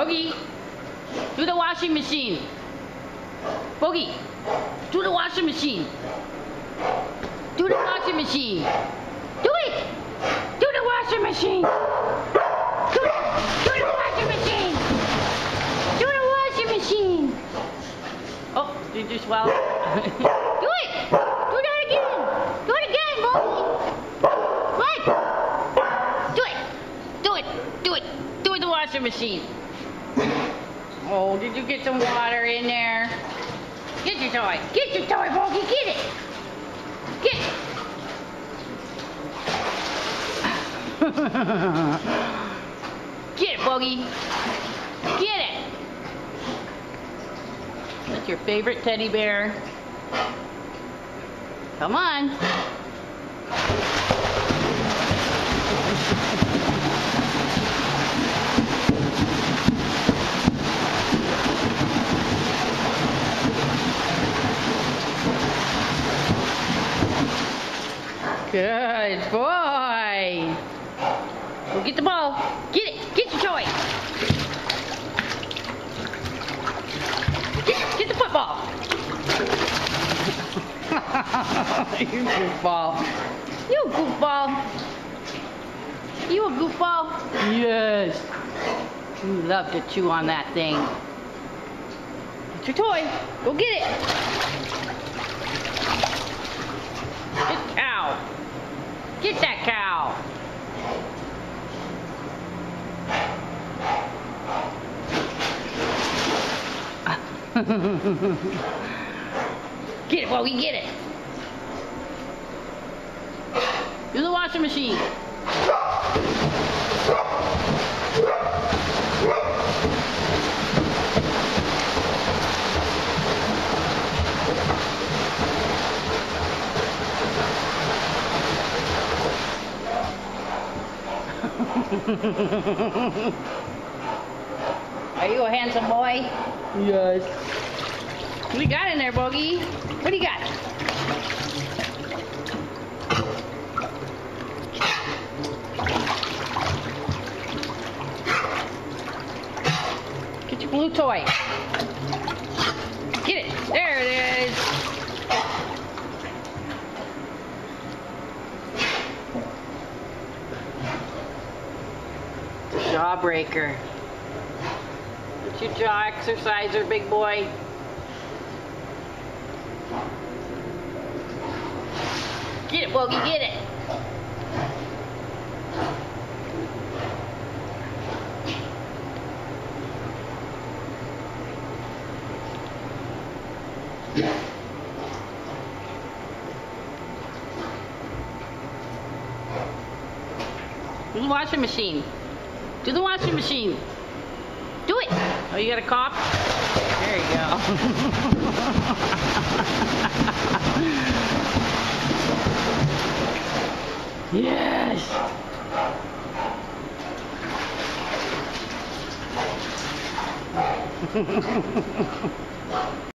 Bogey, do the washing machine. Bogey, do the washing machine. Do the washing machine. Do it. Do the washing machine. Do the washing machine. Do the washing machine. Oh, did you swallow? Do it. Do that again. Do it again, Bogey. What? Do it. Do it. Do it. Do it the washing machine. Oh, did you get some water in there? Get your toy. Get your toy, Bogey. Get it. Get it. Get it, Bogey. Get it. That's your favorite teddy bear. Come on. Good boy. Go get the ball. Get it. Get your toy. Get the football. You goofball. You goofball. You a goofball? Yes. You love to chew on that thing. Get your toy. Go get it. Good cow. Get that cow. Get it, Bogey, get it. Do the washing machine. Are you a handsome boy? Yes. What do you got in there, Bogey? What do you got? Get your blue toy. Get it. There it is. It's a jawbreaker. Get your jaw exerciser, big boy. Get it, Bogey, get it. Do the washing machine. Do the washing machine. Do it. Oh, you got a cough? There you go. Yes.